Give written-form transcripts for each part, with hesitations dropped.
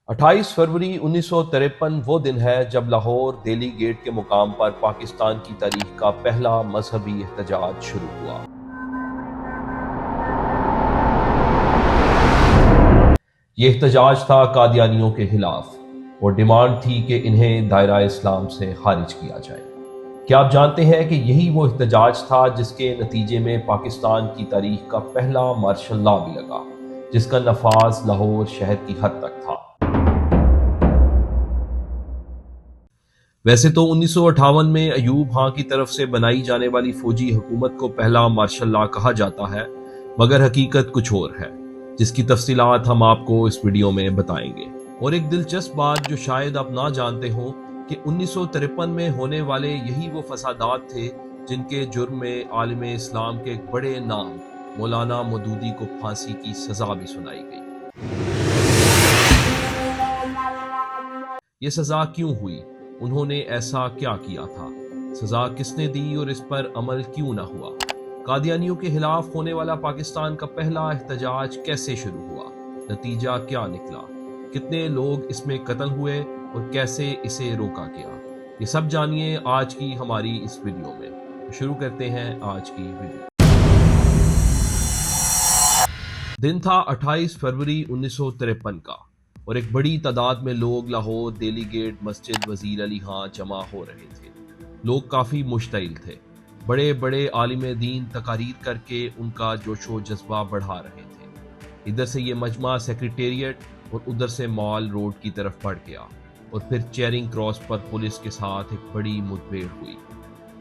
28 फरवरी 1953 वो दिन है जब लाहौर दिल्ली गेट के मुकाम पर पाकिस्तान की तारीख का पहला मजहबी एहतजाज शुरू हुआ। ये एहतजाज था कादियानियों के खिलाफ और डिमांड थी कि इन्हें दायरा इस्लाम से खारिज किया जाए। क्या आप जानते हैं कि यही वो एहतजाज था जिसके नतीजे में पाकिस्तान की तारीख का पहला मार्शल लॉ भी लगा, जिसका नफाज लाहौर शहर की हद तक था। वैसे तो 1958 में अयूब खां की तरफ से बनाई जाने वाली फौजी हुकूमत को पहला मार्शल लॉ कहा जाता है, मगर हकीकत कुछ और है, जिसकी तफसीलात हम आपको इस वीडियो में बताएंगे। और एक दिलचस्प बात जो शायद आप ना जानते हो कि 1953 में होने वाले यही वो फसादात थे जिनके जुर्म में आलिम इस्लाम के एक बड़े नाम मौलाना मौदूदी को फांसी की सजा भी सुनाई गई। ये सजा क्यों हुई, उन्होंने ऐसा क्या किया था, सजा किसने दी और इस पर अमल क्यों ना हुआ? कादियानियों के खिलाफ होने वाला पाकिस्तान का पहला एहतजाज कैसे शुरू हुआ, नतीजा क्या निकला, कितने लोग इसमें कत्ल हुए और कैसे इसे रोका गया, ये सब जानिए आज की हमारी इस वीडियो में। तो शुरू करते हैं आज की वीडियो। दिन था 28 फरवरी 1953 का और एक बड़ी तादाद में लोग लाहौर दिल्ली गेट मस्जिद वजीर अली खां जमा हो रहे थे। लोग काफ़ी मुश्तइल थे, बड़े बड़े आलिम दीन तकारीर करके उनका जोशो जज्बा बढ़ा रहे थे। इधर से ये मजमा सेक्रेटेरिएट और उधर से मॉल रोड की तरफ बढ़ गया और फिर चेरिंग क्रॉस पर पुलिस के साथ एक बड़ी मुठभेड़ हुई।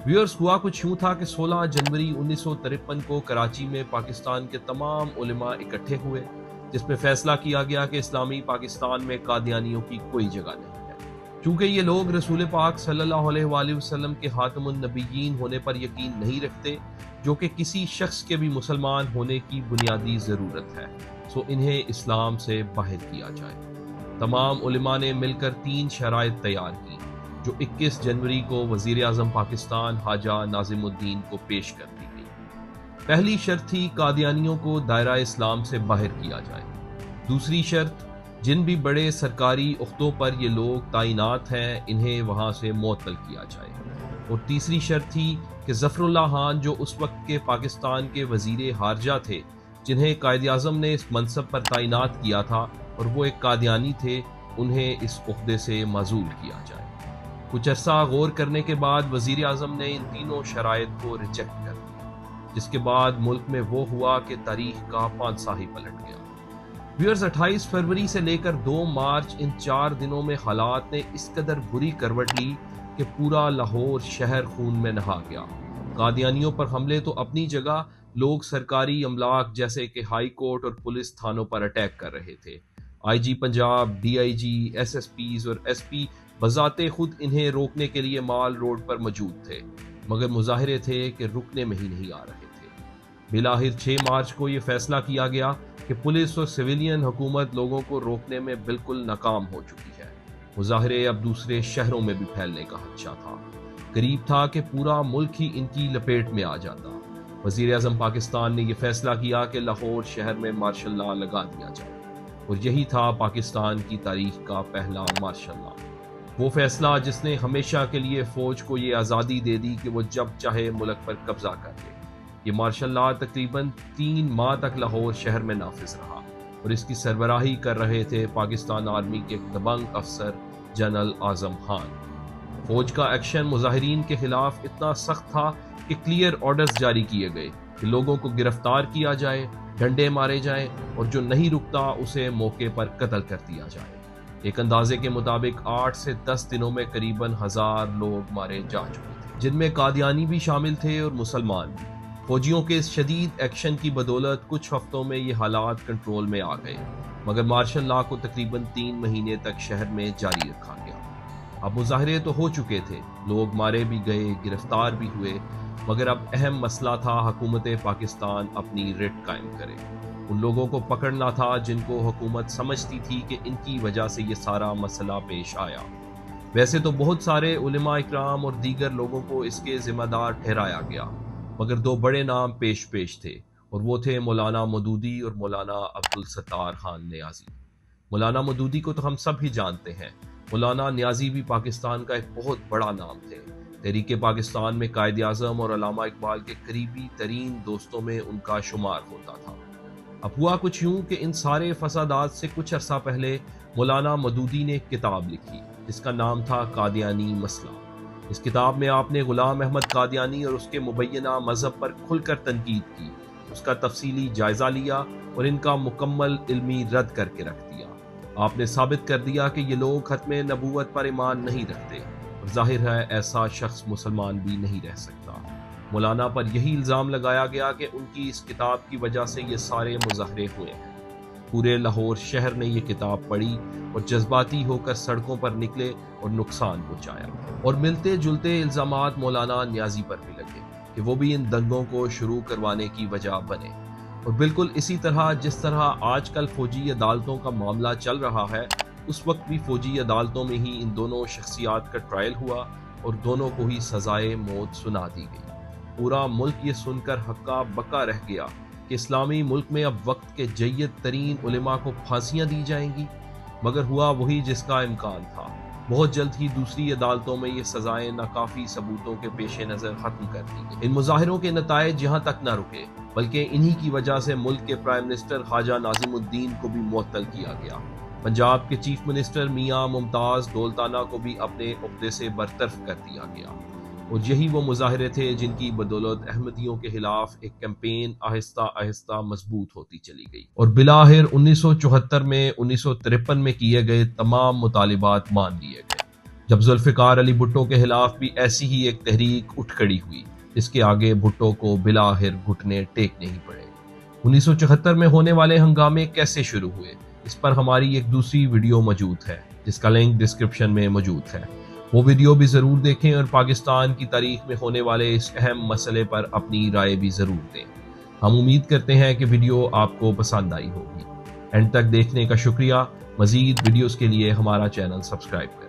व्यूअर्स, हुआ कुछ यूं था कि 16 जनवरी 1953 को कराची में पाकिस्तान के तमाम उलेमा इकट्ठे हुए, जिसमें फैसला किया गया कि इस्लामी पाकिस्तान में कादियानियों की कोई जगह नहीं है। चूंकि ये लोग रसूल पाक सल्लल्लाहु अलैहि वसल्लम के खातमुन नबीयीन होने पर यकीन नहीं रखते, जो कि किसी शख्स के भी मुसलमान होने की बुनियादी ज़रूरत है, सो इन्हें इस्लाम से बाहर किया जाए। तमाम उलेमा ने मिलकर 3 शराइत तैयार की, जो 21 जनवरी को वज़ीर आज़म पाकिस्तान हाजा नाज़िमुद्दीन को पेश कर दी गई। पहली शर्त थी कादियानियों को दायरा इस्लाम से बाहर किया जाए। दूसरी शर्त, जिन भी बड़े सरकारी उख्तों पर ये लोग तैनात हैं इन्हें वहाँ से मुअत्तल किया जाए। और तीसरी शर्त थी कि ज़फ़रुल्लाह खान जो उस वक्त के पाकिस्तान के वज़ीर खारजा थे, जिन्हें कायद आज़म ने इस मनसब पर तैनात किया था और वो एक कादियानी थे, उन्हें इस उहदे से माज़ूल किया जाए। कुछ अरसा गौर करने के बाद वज़ीर आज़म ने इन तीनों शराइत को रिजेक्ट कर दिया, जिसके बाद मुल्क में वो हुआ कि तारीख का पांसा ही पलट गया। व्यूअर्स, 28 फरवरी से लेकर 2 मार्च इन 4 दिनों में हालात ने इस कदर बुरी करवट ली कि पूरा लाहौर शहर खून में नहा गया। कादियानियों पर हमले तो अपनी जगह, लोग सरकारी अमलाक जैसे कि हाई कोर्ट और पुलिस थानों पर अटैक कर रहे थे। IG पंजाब, DIG, SSPs और SP बजाते खुद इन्हें रोकने के लिए माल रोड पर मौजूद थे, मगर मुजाहिरे थे कि रुकने में ही नहीं आ रहे थे। बिलाहिर 6 मार्च को यह फैसला किया गया कि पुलिस और सिविलियन हुकूमत लोगों को रोकने में बिल्कुल नाकाम हो चुकी है। मुजाहिरे अब दूसरे शहरों में भी फैलने का खदशा था। करीब था कि पूरा मुल्क ही इनकी लपेट में आ जाता। वज़ीर आज़म पाकिस्तान ने यह फैसला किया कि लाहौर शहर में मार्शल लॉ लगा दिया जाए, और यही था पाकिस्तान की तारीख का पहला मार्शल लॉ। वो फैसला जिसने हमेशा के लिए फौज को ये आज़ादी दे दी कि वो जब चाहे मुल्क पर कब्जा कर ले। ये मार्शल लॉ तकरीबन 3 माह तक लाहौर शहर में नाफिज रहा और इसकी सरबराही कर रहे थे पाकिस्तान आर्मी के एक दबंग अफसर जनरल आज़म खान। फौज का एक्शन मुजाहिरीन के खिलाफ इतना सख्त था कि क्लियर ऑर्डर्स जारी किए गए कि लोगों को गिरफ्तार किया जाए, डंडे मारे जाएं और जो नहीं रुकता उसे मौके पर कत्ल कर दिया जाए। एक अंदाजे के मुताबिक 8 से 10 दिनों में करीबन 1000 लोग मारे जा चुके थे, जिनमें कादियानी भी शामिल थे और मुसलमान भी। फौजियों के इस शदीद एक्शन की बदौलत कुछ हफ्तों में ये हालात कंट्रोल में आ गए, मगर मार्शल लॉ को तकरीबन 3 महीने तक शहर में जारी रखा गया। अब मुजाहरे तो हो चुके थे, लोग मारे भी गए, गिरफ्तार भी हुए, मगर अब अहम मसला था हुकूमत पाकिस्तान अपनी रिट कायम करे। उन लोगों को पकड़ना था जिनको हुकूमत समझती थी कि इनकी वजह से ये सारा मसला पेश आया। वैसे तो बहुत सारे उलेमा इकराम और दीगर लोगों को इसके जिम्मेदार ठहराया गया, मगर 2 बड़े नाम पेश थे, और वो थे मौलाना मौदूदी और मौलाना अब्दुल सत्तार खान नियाज़ी। مولانا مودودی کو تو ہم سب ہی جانتے ہیں۔ مولانا نیازی بھی پاکستان کا ایک بہت بڑا نام تھے۔ تحریک پاکستان میں قائد اعظم اور علامہ اقبال کے قریبی ترین دوستوں میں ان کا شمار ہوتا تھا۔ اب ہوا کچھ یوں کہ ان سارے فسادات سے کچھ عرصہ پہلے مولانا مودودی نے ایک کتاب لکھی جس کا نام تھا قادیانی مسئلہ۔ اس کتاب میں آپ نے غلام احمد قادیانی اور اس کے مبینہ مذہب پر کھل کر تنقید کی، اس کا تفصیلی جائزہ لیا اور ان کا مکمل علمی رد کر کے رکھ دیا۔ آپ نے ثابت کر دیا کہ یہ لوگ ختم نبوت پر ایمان نہیں رکھتے، اور ظاہر ہے ایسا شخص مسلمان بھی نہیں رہ سکتا۔ مولانا پر یہی الزام لگایا گیا کہ ان کی اس کتاب کی وجہ سے یہ سارے مظاہرے ہوئے ہیں۔ پورے لاہور شہر نے یہ کتاب پڑھی اور جذباتی ہو کر سڑکوں پر نکلے اور نقصان پہنچایا، اور ملتے جلتے الزامات مولانا نیازی پر بھی لگے کہ وہ بھی ان دنگوں کو شروع کروانے کی وجہ بنے۔ اور بالکل اسی طرح جس طرح آج کل فوجی عدالتوں کا معاملہ چل رہا ہے، اس وقت بھی فوجی عدالتوں میں ہی ان دونوں شخصیات کا ٹرائل ہوا اور دونوں کو ہی سزائے موت سنا دی گئی۔ پورا ملک یہ سن کر ہکا بکا رہ گیا کہ اسلامی ملک میں اب وقت کے جید ترین علماء کو پھانسیاں دی جائیں گی، مگر ہوا وہی جس کا امکان تھا۔ بہت جلد ہی دوسری عدالتوں میں یہ سزائیں ناکافی ثبوتوں کے پیش نظر ختم کر دی گئی۔ ان مظاہروں کے نتائج یہاں تک نہ رکے، بلکہ انہی کی وجہ سے ملک کے پرائم منسٹر خواجہ ناظم الدین کو بھی معطل کیا گیا۔ پنجاب کے چیف منسٹر میاں ممتاز دولتانہ کو بھی اپنے عہدے سے برطرف کر دیا گیا، اور یہی وہ مظاہرے تھے جن کی بدولت احمدیوں کے خلاف ایک کیمپین آہستہ آہستہ مضبوط ہوتی چلی گئی، اور بالآخر 1974 میں 1953 میں کیے گئے تمام مطالبات مان لیے گئے، جب ذوالفقار علی بھٹو کے خلاف بھی ایسی ہی ایک تحریک اٹھ کھڑی ہوئی جس کے آگے بھٹو کو بالآخر گھٹنے ٹیکنے ہی پڑے۔ 1974 میں ہونے والے ہنگامے کیسے شروع ہوئے، اس پر ہماری ایک دوسری ویڈیو موجود ہے جس کا لنک ڈسکرپشن میں موجود ہے، وہ ویڈیو بھی ضرور دیکھیں اور پاکستان کی تاریخ میں ہونے والے اس اہم مسئلے پر اپنی رائے بھی ضرور دیں۔ ہم امید کرتے ہیں کہ ویڈیو آپ کو پسند آئی ہوگی۔ اینڈ تک دیکھنے کا شکریہ۔ مزید ویڈیوز کے لیے ہمارا چینل سبسکرائب کریں۔